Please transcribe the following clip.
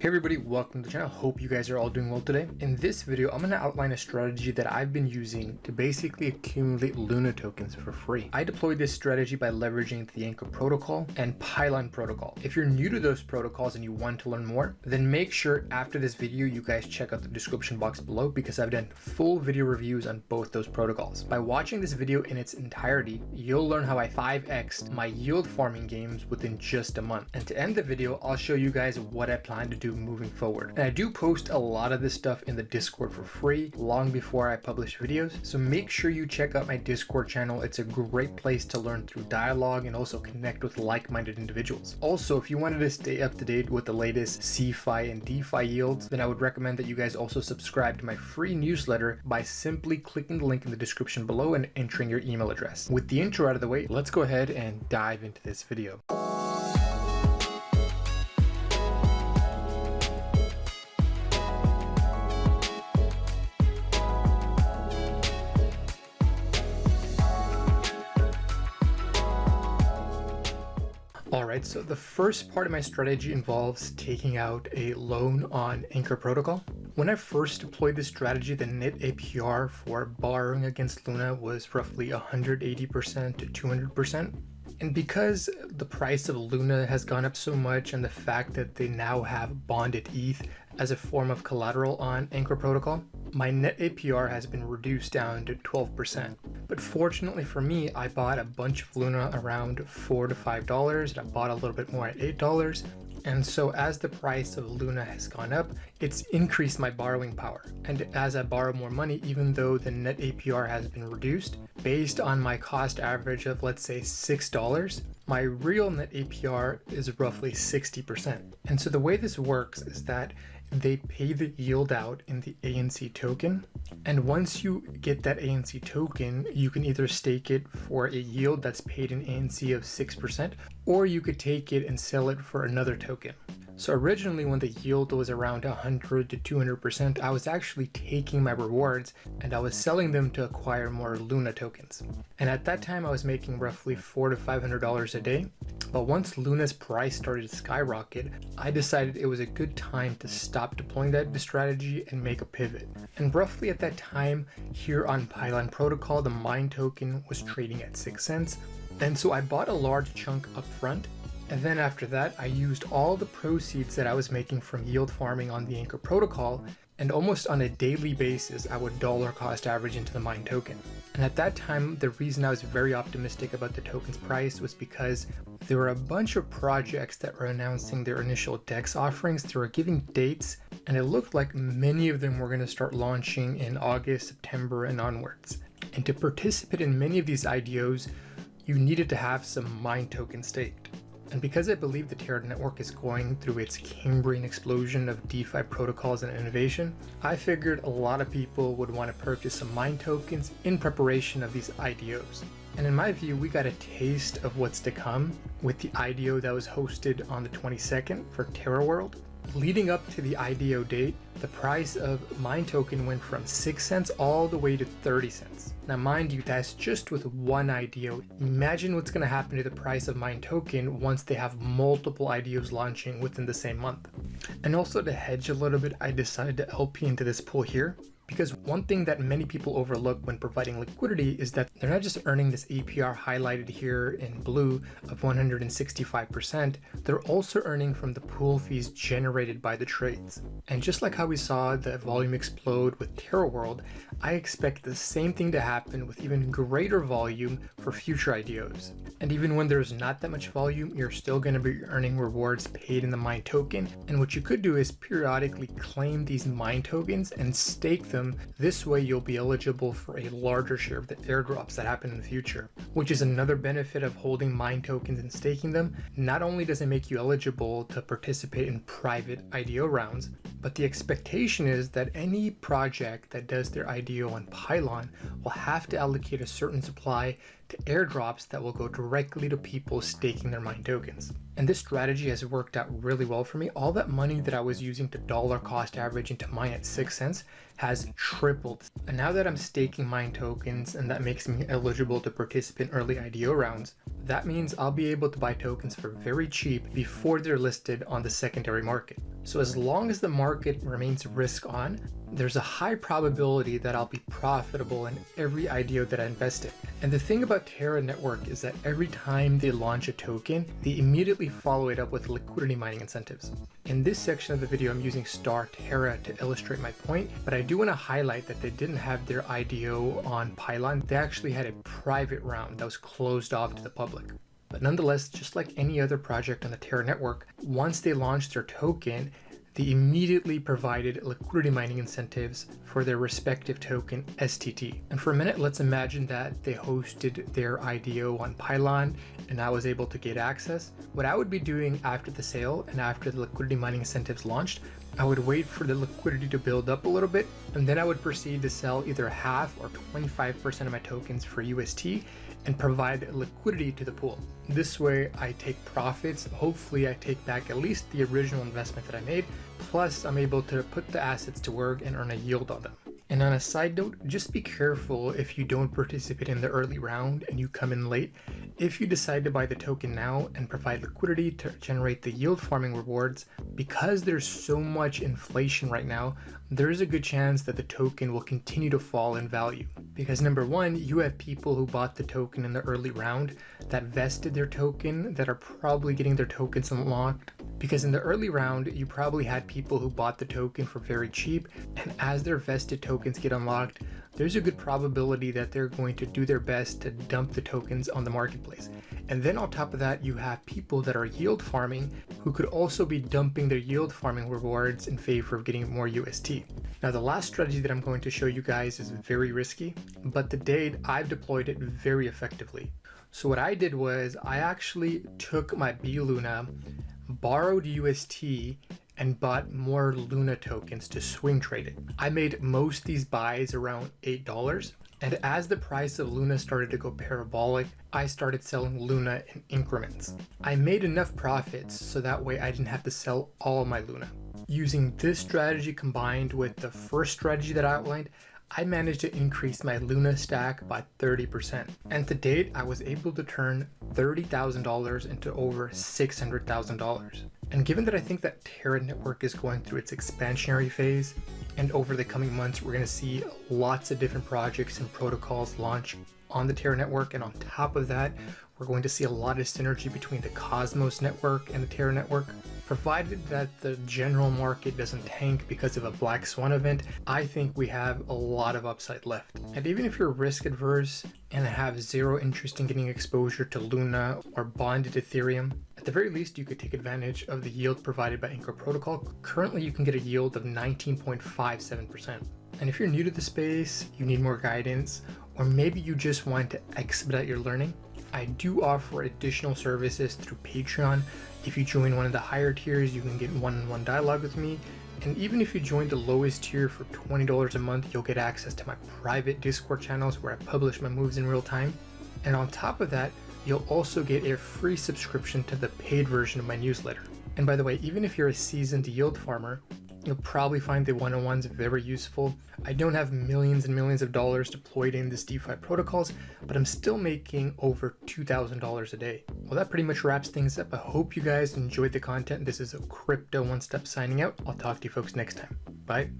Hey everybody, welcome to the channel. Hope you guys are all doing well today. In this video, I'm going to outline a strategy that I've been using to basically accumulate Luna tokens for free. I deployed this strategy by leveraging the Anchor protocol and Pylon protocol. If you're new to those protocols and you want to learn more, then make sure after this video you guys check out the description box below because I've done full video reviews on both those protocols. By watching this video in its entirety, you'll learn how I 5x'd my yield farming games within just a month. And to end the video, I'll show you guys what I plan to do moving forward. And I do post a lot of this stuff in the Discord for free long before I publish videos, so make sure you check out my Discord channel. It's a great place to learn through dialogue and also connect with like-minded individuals. Also, if you wanted to stay up to date with the latest CFI and DeFi yields, then I would recommend that you guys also subscribe to my free newsletter by simply clicking the link in the description below and entering your email address. With the intro out of the way, let's go ahead and dive into this video. Alright, so the first part of my strategy involves taking out a loan on Anchor protocol. When I first deployed this strategy, the net APR for borrowing against Luna was roughly 180% to 200%. And because the price of Luna has gone up so much and the fact that they now have bonded ETH as a form of collateral on Anchor protocol, my net APR has been reduced down to 12%. But fortunately for me, I bought a bunch of Luna around $4 to $5 and I bought a little bit more at $8. And so as the price of Luna has gone up, it's increased my borrowing power. And as I borrow more money, even though the net APR has been reduced, based on my cost average of let's say $6, my real net APR is roughly 60%. And so the way this works is that they pay the yield out in the ANC token. And once you get that ANC token, you can either stake it for a yield that's paid in ANC of 6%, or you could take it and sell it for another token. So originally when the yield was around 100 to 200%, I was actually taking my rewards and I was selling them to acquire more Luna tokens. And at that time I was making roughly $400 to $500 a day. But once Luna's price started to skyrocket, I decided it was a good time to stop deploying that strategy and make a pivot. And roughly at that time here on Pylon protocol, the mine token was trading at 6 cents. And so I bought a large chunk up front. And then after that, I used all the proceeds that I was making from yield farming on the Anchor protocol, and almost on a daily basis, I would dollar cost average into the mine token. And at that time, the reason I was very optimistic about the token's price was because there were a bunch of projects that were announcing their initial DEX offerings. They were giving dates, and it looked like many of them were going to start launching in August, September, and onwards. And to participate in many of these IDOs, you needed to have some mine token staked. And because I believe the Terra Network is going through its Cambrian explosion of DeFi protocols and innovation, I figured a lot of people would want to purchase some mine tokens in preparation of these IDOs. And in my view, we got a taste of what's to come with the IDO that was hosted on the 22nd for Terra World. Leading up to the IDO date, the price of mine token went from 6 cents all the way to 30 cents. Now mind you, that's just with one IDO. Imagine what's going to happen to the price of mine token once they have multiple IDOs launching within the same month. And also to hedge a little bit, I decided to LP into this pool here. Because one thing that many people overlook when providing liquidity is that they're not just earning this APR highlighted here in blue of 165%, they're also earning from the pool fees generated by the trades. And just like how we saw the volume explode with Terra World, I expect the same thing to happen with even greater volume for future IDOs. And even when there's not that much volume, you're still going to be earning rewards paid in the mine token. And what you could do is periodically claim these mine tokens and stake them. This way you'll be eligible for a larger share of the airdrops that happen in the future, which is another benefit of holding mine tokens and staking them. Not only does it make you eligible to participate in private IDO rounds, but the expectation is that any project that does their IDO on Pylon will have to allocate a certain supply to airdrops that will go directly to people staking their mine tokens. And this strategy has worked out really well for me. All that money that I was using to dollar cost average into mine at 6 cents has tripled. And now that I'm staking mine tokens and that makes me eligible to participate in early IDO rounds, that means I'll be able to buy tokens for very cheap before they're listed on the secondary market. So as long as the market remains risk on, there's a high probability that I'll be profitable in every IDO that I invest in. And the thing about Terra Network is that every time they launch a token, they immediately follow it up with liquidity mining incentives. In this section of the video, I'm using Star Terra to illustrate my point, but I do want to highlight that they didn't have their IDO on Pylon. They actually had a private round that was closed off to the public. But nonetheless, just like any other project on the Terra Network, once they launched their token, they immediately provided liquidity mining incentives for their respective token STT. And for a minute, let's imagine that they hosted their IDO on Pylon and I was able to get access. What I would be doing after the sale and after the liquidity mining incentives launched, I would wait for the liquidity to build up a little bit, and then I would proceed to sell either half or 25% of my tokens for UST and provide liquidity to the pool. This way I take profits. Hopefully I take back at least the original investment that I made, plus I'm able to put the assets to work and earn a yield on them. And on a side note, just be careful if you don't participate in the early round and you come in late. If you decide to buy the token now and provide liquidity to generate the yield farming rewards, because there's so much inflation right now, there is a good chance that the token will continue to fall in value. Because number one, you have people who bought the token in the early round that vested their token that are probably getting their tokens unlocked. Because in the early round, you probably had people who bought the token for very cheap, and as their vested tokens get unlocked, there's a good probability that they're going to do their best to dump the tokens on the marketplace. And then on top of that, you have people that are yield farming who could also be dumping their yield farming rewards in favor of getting more UST. Now, the last strategy that I'm going to show you guys is very risky, but to date, I've deployed it very effectively. So what I did was I actually took my B Luna, borrowed UST, and bought more Luna tokens to swing trade it. I made most of these buys around $8, and as the price of Luna started to go parabolic, I started selling Luna in increments. I made enough profits so that way I didn't have to sell all of my Luna. Using this strategy combined with the first strategy that I outlined, I managed to increase my Luna stack by 30%. And to date, I was able to turn $30,000 into over $600,000. And given that I think that Terra Network is going through its expansionary phase, and over the coming months, we're going to see lots of different projects and protocols launch on the Terra Network. And on top of that, we're going to see a lot of synergy between the Cosmos network and the Terra Network. Provided that the general market doesn't tank because of a black swan event, I think we have a lot of upside left. And even if you're risk adverse and have zero interest in getting exposure to Luna or bonded Ethereum, at the very least, you could take advantage of the yield provided by Anchor Protocol. Currently, you can get a yield of 19.57%. And if you're new to the space, you need more guidance, or maybe you just want to expedite your learning, I do offer additional services through Patreon. If you join one of the higher tiers, you can get one-on-one dialogue with me. And even if you join the lowest tier for $20 a month, you'll get access to my private Discord channels where I publish my moves in real time. And on top of that, you'll also get a free subscription to the paid version of my newsletter. And by the way, even if you're a seasoned yield farmer, you'll probably find the one-on-ones very useful. I don't have millions and millions of dollars deployed in this DeFi protocols, but I'm still making over $2,000 a day. Well, that pretty much wraps things up. I hope you guys enjoyed the content. This is a CryptoOneStop signing out. I'll talk to you folks next time. Bye.